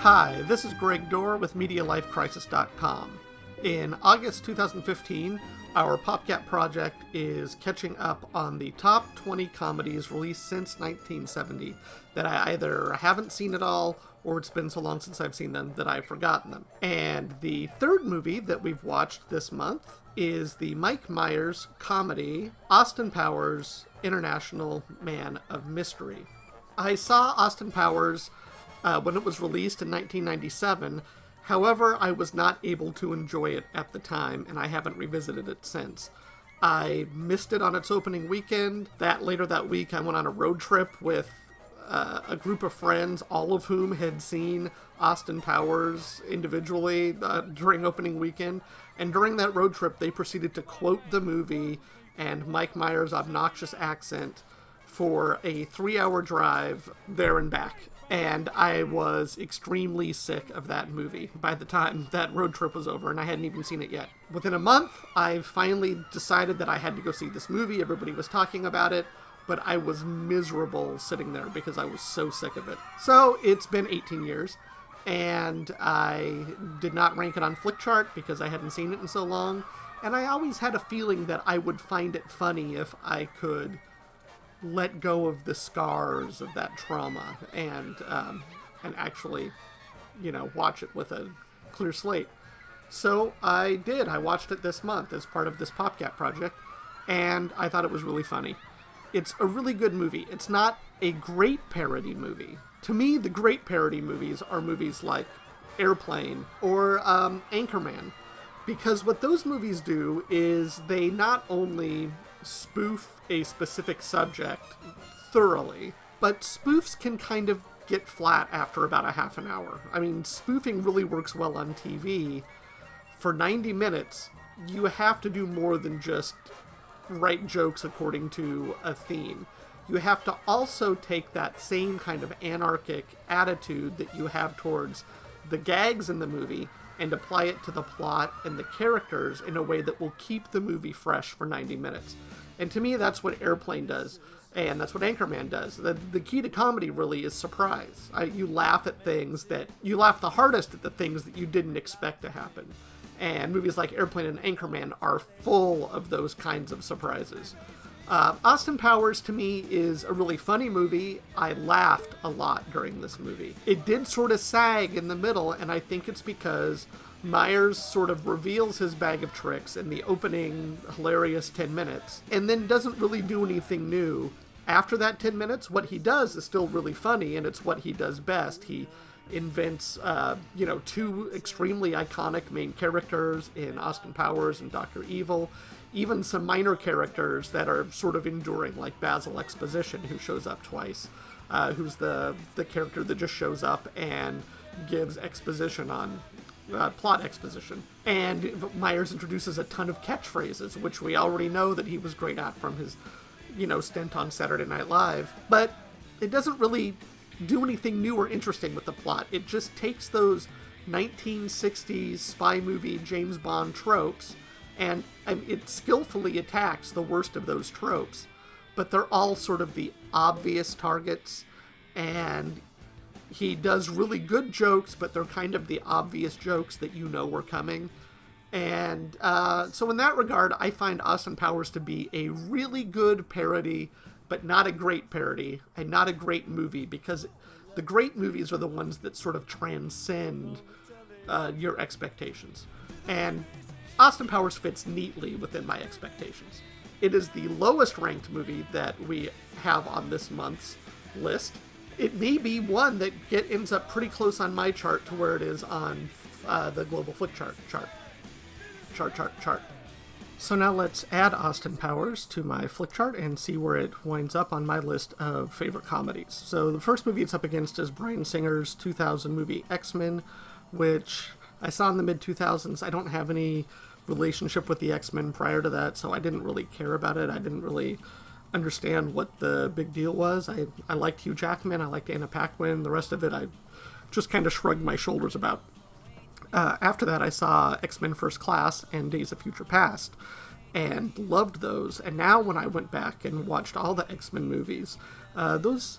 Hi, this is Greg Dorr with MediaLifeCrisis.com. In August 2015, our PopGap project is catching up on the top 20 comedies released since 1970 that I either haven't seen at all or it's been so long since I've seen them that I've forgotten them. And the third movie that we've watched this month is the Mike Myers comedy Austin Powers International Man of Mystery. I saw Austin Powers when it was released in 1997. However, I was not able to enjoy it at the time, and I haven't revisited it since. I missed it on its opening weekend. Later that week, I went on a road trip with a group of friends, all of whom had seen Austin Powers individually during opening weekend. And during that road trip, they proceeded to quote the movie and Mike Myers' obnoxious accent for a 3-hour drive there and back. And I was extremely sick of that movie by the time that road trip was over, and I hadn't even seen it yet. Within a month, I finally decided that I had to go see this movie. Everybody was talking about it, but I was miserable sitting there because I was so sick of it. So it's been 18 years, and I did not rank it on Flickchart because I hadn't seen it in so long, and I always had a feeling that I would find it funny if I could let go of the scars of that trauma and actually, watch it with a clear slate. So I did. I watched it this month as part of this PopGap project, and I thought it was really funny. It's a really good movie. It's not a great parody movie. To me, the great parody movies are movies like Airplane or Anchorman, because what those movies do is they not only spoof a specific subject thoroughly, but spoofs can kind of get flat after about a half an hour. I mean, spoofing really works well on TV. For 90 minutes, you have to do more than just write jokes according to a theme. You have to also take that same kind of anarchic attitude that you have towards the gags in the movie and apply it to the plot and the characters in a way that will keep the movie fresh for 90 minutes. And to me, that's what Airplane does, and that's what Anchorman does. The key to comedy really is surprise. You laugh at things you laugh the hardest at the things that you didn't expect to happen. And movies like Airplane and Anchorman are full of those kinds of surprises. Austin Powers, to me, is a really funny movie. I laughed a lot during this movie. It did sort of sag in the middle, and I think it's because Myers sort of reveals his bag of tricks in the opening hilarious 10 minutes, and then doesn't really do anything new. After that 10 minutes, what he does is still really funny, and it's what he does best. He invents, two extremely iconic main characters in Austin Powers and Dr. Evil. Even some minor characters that are sort of enduring, like Basil Exposition, who shows up twice, who's the character that just shows up and gives exposition on plot exposition. And Myers introduces a ton of catchphrases, which we already know that he was great at from his, stint on Saturday Night Live. But it doesn't really do anything new or interesting with the plot. It just takes those 1960s spy movie James Bond tropes, and it skillfully attacks the worst of those tropes, but they're all sort of the obvious targets, and he does really good jokes, but they're kind of the obvious jokes that were coming. And so in that regard, I find Austin Powers to be a really good parody, but not a great parody, and not a great movie, because the great movies are the ones that sort of transcend your expectations. And Austin Powers fits neatly within my expectations. It is the lowest ranked movie that we have on this month's list. It may be one that ends up pretty close on my chart to where it is on the global Flickchart chart. So now let's add Austin Powers to my Flickchart and see where it winds up on my list of favorite comedies. So the first movie it's up against is Bryan Singer's 2000 movie X-Men, which I saw in the mid-2000s. I don't have any relationship with the X-Men prior to that, so I didn't really care about it. I didn't really understand what the big deal was. I liked Hugh Jackman, I liked Anna Paquin, the rest of it I just kind of shrugged my shoulders about. After that, I saw X-Men First Class and Days of Future Past, and loved those. And now when I went back and watched all the X-Men movies, those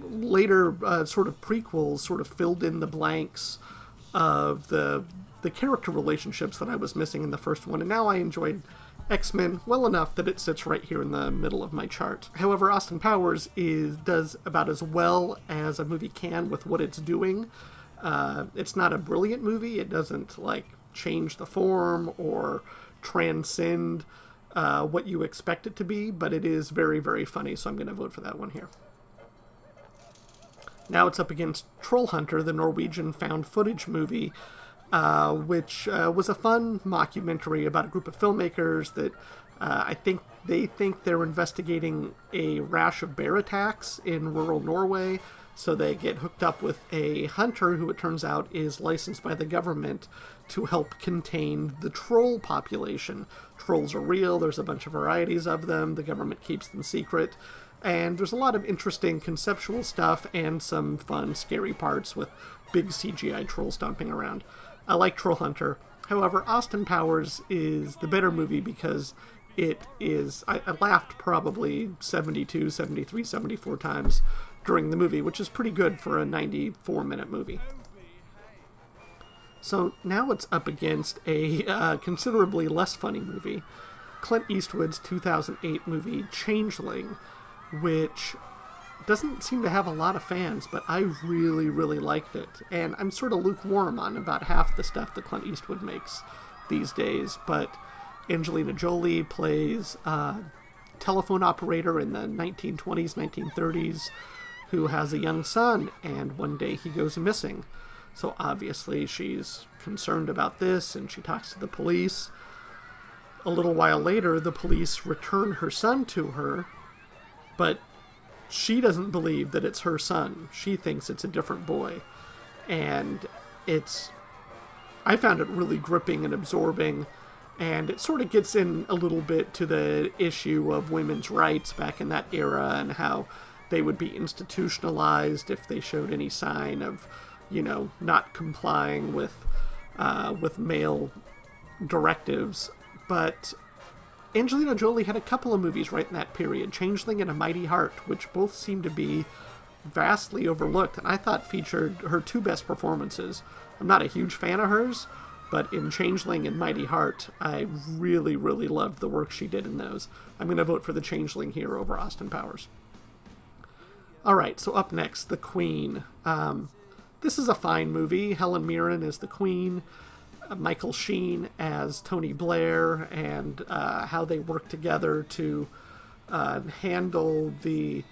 later sort of prequels sort of filled in the blanks of the character relationships that I was missing in the first one, and now I enjoyed X-Men well enough that it sits right here in the middle of my chart. However, Austin Powers does about as well as a movie can with what it's doing. It's not a brilliant movie. It doesn't, like, change the form or transcend what you expect it to be, but it is very, very funny, so I'm going to vote for that one here. Now it's up against Troll Hunter, the Norwegian found footage movie, which was a fun mockumentary about a group of filmmakers that I think they're investigating a rash of bear attacks in rural Norway. So they get hooked up with a hunter who, it turns out, is licensed by the government to help contain the troll population. Trolls are real. There's a bunch of varieties of them. The government keeps them secret. And there's a lot of interesting conceptual stuff and some fun, scary parts with big CGI trolls stomping around. I like Troll Hunter. However, Austin Powers is the better movie because it is... I laughed probably 72, 73, 74 times during the movie, which is pretty good for a 94-minute movie. So now it's up against a considerably less funny movie, Clint Eastwood's 2008 movie Changeling, which doesn't seem to have a lot of fans, but I really, really liked it. And I'm sort of lukewarm on about half the stuff that Clint Eastwood makes these days, but Angelina Jolie plays a telephone operator in the 1920s, 1930s, who has a young son, and one day he goes missing. So obviously she's concerned about this, and she talks to the police. A little while later, the police return her son to her, but she doesn't believe that it's her son. She thinks it's a different boy. And I found it really gripping and absorbing, and it sort of gets in a little bit to the issue of women's rights back in that era and how they would be institutionalized if they showed any sign of, you know, not complying with male directives. But Angelina Jolie had a couple of movies right in that period, Changeling and A Mighty Heart, which both seem to be vastly overlooked, and I thought featured her two best performances. I'm not a huge fan of hers, but in Changeling and Mighty Heart, I really, really loved the work she did in those. I'm going to vote for the Changeling here over Austin Powers. Alright, so up next, The Queen. This is a fine movie. Helen Mirren as the Queen, Michael Sheen as Tony Blair, and how they work together to handle the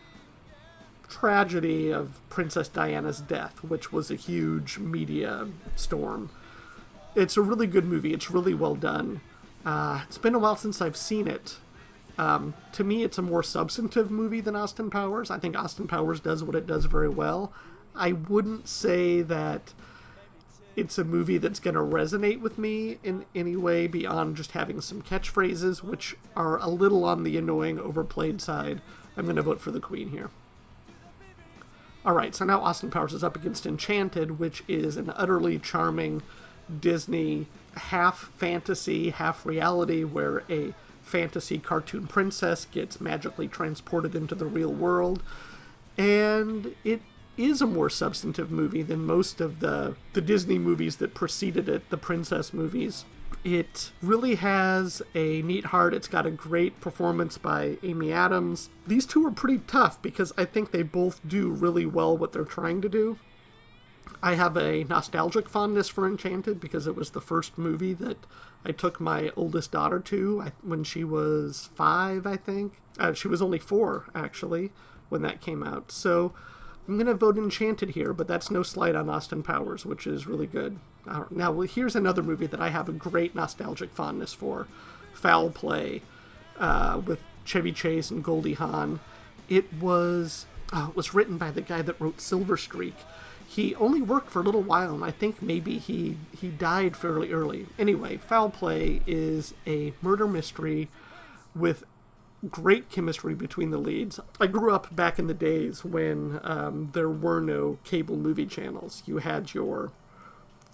tragedy of Princess Diana's death, which was a huge media storm. It's a really good movie. It's really well done. It's been a while since I've seen it. To me, it's a more substantive movie than Austin Powers. I think Austin Powers does what it does very well. I wouldn't say that it's a movie that's going to resonate with me in any way beyond just having some catchphrases, which are a little on the annoying, overplayed side. I'm going to vote for The Queen here. Alright, so now Austin Powers is up against Enchanted, which is an utterly charming Disney half fantasy, half reality, where a fantasy cartoon princess gets magically transported into the real world. And it is a more substantive movie than most of the Disney movies that preceded it, the princess movies. It really has a neat heart. It's got a great performance by Amy Adams. These two are pretty tough because I think they both do really well what they're trying to do. I have a nostalgic fondness for Enchanted because it was the first movie that I took my oldest daughter to when she was 5, I think. She was only 4, actually, when that came out. So I'm going to vote Enchanted here, but that's no slight on Austin Powers, which is really good. Now, here's another movie that I have a great nostalgic fondness for, Foul Play, with Chevy Chase and Goldie Hawn. It was written by the guy that wrote Silver Streak. He only worked for a little while, and I think maybe he died fairly early. Anyway, Foul Play is a murder mystery with great chemistry between the leads. I grew up back in the days when there were no cable movie channels. You had your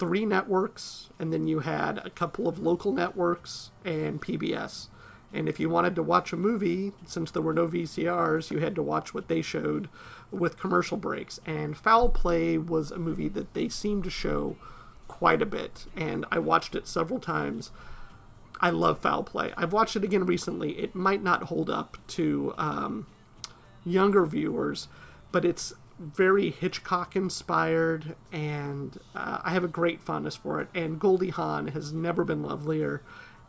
3 networks, and then you had a couple of local networks and PBS. And if you wanted to watch a movie, since there were no VCRs, you had to watch what they showed with commercial breaks. And Foul Play was a movie that they seemed to show quite a bit, and I watched it several times. I love Foul Play. I've watched it again recently. It might not hold up to younger viewers, but it's very Hitchcock-inspired, and I have a great fondness for it. And Goldie Hawn has never been lovelier,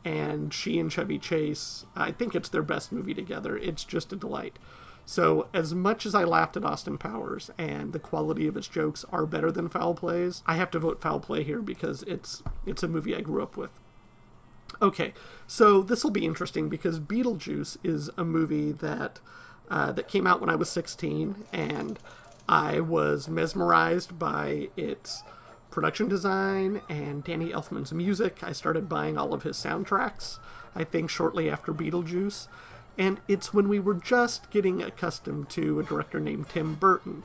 and she and Chevy Chase, I think it's their best movie together. It's just a delight. So as much as I laughed at Austin Powers, and the quality of its jokes are better than Foul Play's, I have to vote Foul Play here because it's a movie I grew up with. Okay, so this will be interesting because Beetlejuice is a movie that came out when I was 16, and I was mesmerized by its production design and Danny Elfman's music. I started buying all of his soundtracks, I think shortly after Beetlejuice. And it's when we were just getting accustomed to a director named Tim Burton.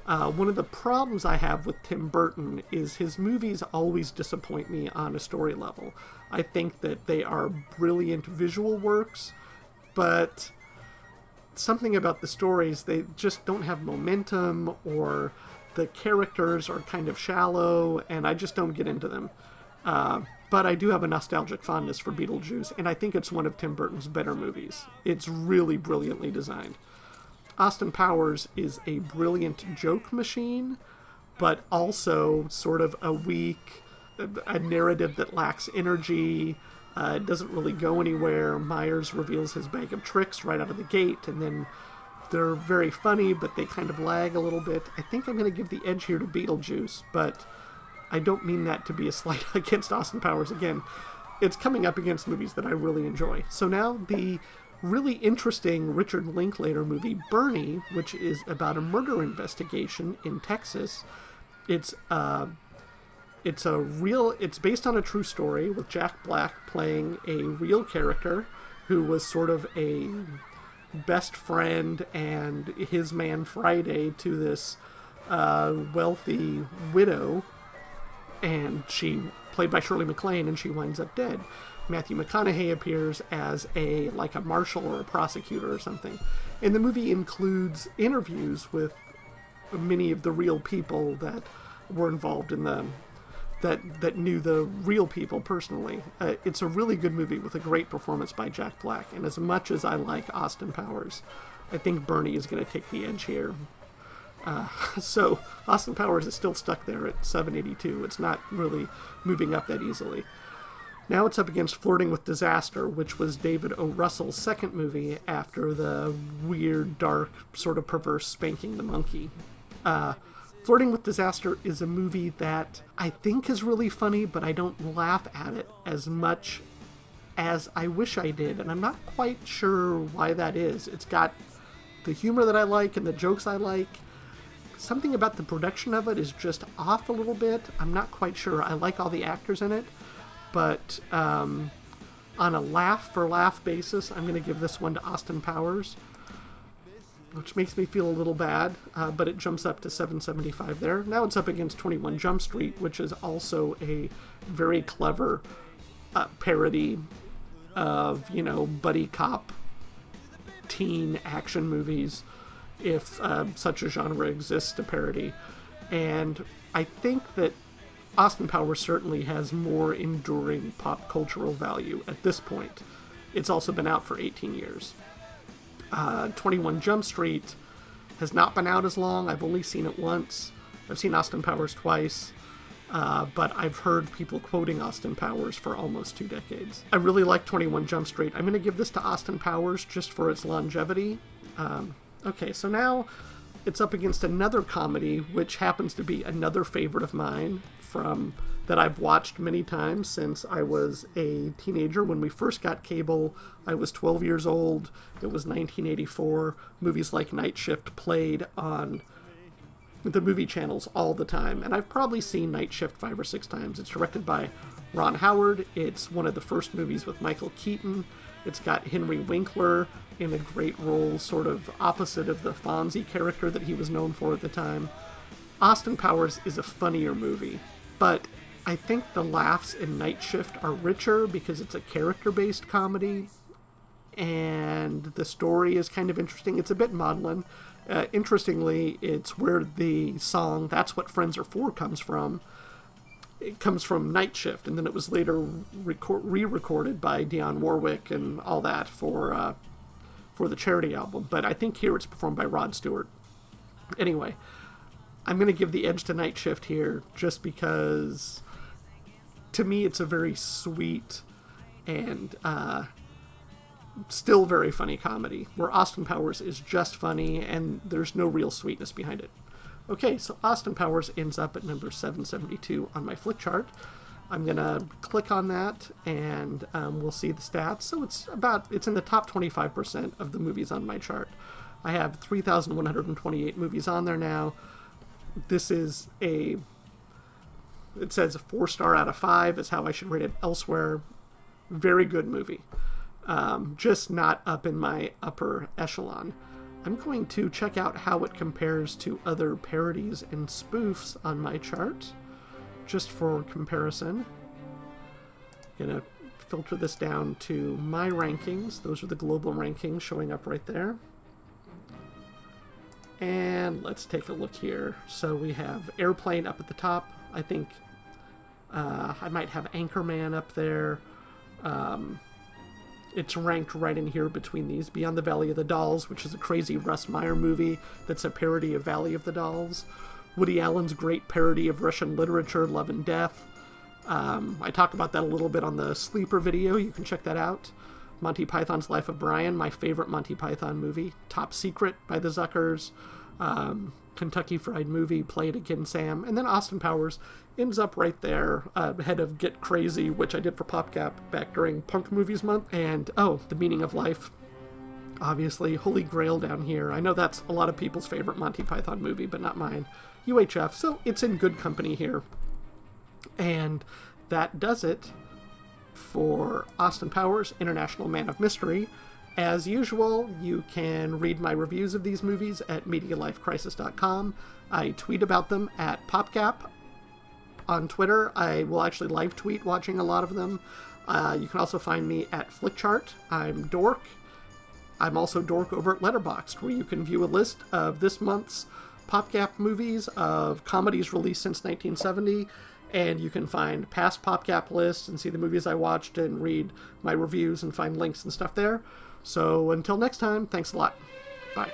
One of the problems I have with Tim Burton is his movies always disappoint me on a story level. I think that they are brilliant visual works, but something about the stories, they just don't have momentum, or the characters are kind of shallow, and I just don't get into them. But I do have a nostalgic fondness for Beetlejuice, and I think it's one of Tim Burton's better movies. It's really brilliantly designed. Austin Powers is a brilliant joke machine, but also sort of a weak, a narrative that lacks energy. It doesn't really go anywhere. Myers reveals his bag of tricks right out of the gate, and then they're very funny, but they kind of lag a little bit. I think I'm going to give the edge here to Beetlejuice, but I don't mean that to be a slight against Austin Powers. Again, it's coming up against movies that I really enjoy. So now the really interesting Richard Linklater movie, Bernie, which is about a murder investigation in Texas. It's based on a true story with Jack Black playing a real character who was sort of a best friend and his man Friday to this wealthy widow, and she, played by Shirley MacLaine, and she winds up dead. Matthew McConaughey appears as a marshal or a prosecutor or something. And the movie includes interviews with many of the real people that were involved in that knew the real people personally. It's a really good movie with a great performance by Jack Black. And as much as I like Austin Powers, I think Bernie is going to take the edge here. So Austin Powers is still stuck there at 782. It's not really moving up that easily. Now it's up against Flirting with Disaster, which was David O. Russell's second movie after the weird, dark, sort of perverse Spanking the Monkey. Flirting with Disaster is a movie that I think is really funny, but I don't laugh at it as much as I wish I did, and I'm not quite sure why that is. It's got the humor that I like and the jokes I like. Something about the production of it is just off a little bit. I'm not quite sure. I like all the actors in it, but on a laugh-for-laugh basis, I'm going to give this one to Austin Powers, which makes me feel a little bad, but it jumps up to 775 there. Now it's up against 21 Jump Street, which is also a very clever parody of, buddy cop teen action movies, if such a genre exists to parody. And I think that Austin Powers certainly has more enduring pop cultural value at this point. It's also been out for 18 years. 21 Jump Street has not been out as long. I've only seen it once. I've seen Austin Powers twice, but I've heard people quoting Austin Powers for almost 2 decades. I really like 21 Jump Street. I'm going to give this to Austin Powers just for its longevity. Okay, so now it's up against another comedy, which happens to be another favorite of mine that I've watched many times since I was a teenager. When we first got cable, I was 12 years old. It was 1984. Movies like Night Shift played on the movie channels all the time, and I've probably seen Night Shift 5 or 6 times. It's directed by Ron Howard. It's one of the first movies with Michael Keaton. It's got Henry Winkler in a great role, sort of opposite of the Fonzie character that he was known for at the time. Austin Powers is a funnier movie, but I think the laughs in Night Shift are richer because it's a character-based comedy, and the story is kind of interesting. It's a bit maudlin. Interestingly, it's where the song "That's What Friends Are For" comes from. It comes from Night Shift, and then it was later re-recorded by Dionne Warwick and all that for the Charity album. But I think here it's performed by Rod Stewart. Anyway, I'm going to give the edge to Night Shift here just because, to me, it's a very sweet and still very funny comedy, where Austin Powers is just funny and there's no real sweetness behind it. Okay, so Austin Powers ends up at number 772 on my Flickchart. I'm going to click on that and we'll see the stats. So it's in the top 25% of the movies on my chart. I have 3,128 movies on there now. This is it says a 4-star out of 5 is how I should rate it elsewhere. Very good movie. Just not up in my upper echelon. I'm going to check out how it compares to other parodies and spoofs on my chart, just for comparison. I'm going to filter this down to my rankings. Those are the global rankings showing up right there. And let's take a look here. So we have Airplane up at the top. I think I might have Anchorman up there. It's ranked right in here between these. Beyond the Valley of the Dolls, which is a crazy Russ Meyer movie that's a parody of Valley of the Dolls. Woody Allen's great parody of Russian literature, Love and Death. I talk about that a little bit on the Sleeper video. You can check that out. Monty Python's Life of Brian, my favorite Monty Python movie. Top Secret by the Zuckers. Kentucky Fried Movie, Play It Again, Sam. And then Austin Powers ends up right there, ahead of Get Crazy, which I did for PopGap back during Punk Movies Month. And, The Meaning of Life. Obviously, Holy Grail down here. I know that's a lot of people's favorite Monty Python movie, but not mine. UHF, so it's in good company here. And that does it for Austin Powers, International Man of Mystery. As usual, you can read my reviews of these movies at MediaLifeCrisis.com. I tweet about them at PopGap on Twitter. I will actually live tweet watching a lot of them. You can also find me at Flickchart. I'm Dork. I'm also Dork over at Letterboxd, where you can view a list of this month's PopGap movies of comedies released since 1970. And you can find past PopGap lists and see the movies I watched and read my reviews and find links and stuff there. So until next time, thanks a lot. Bye.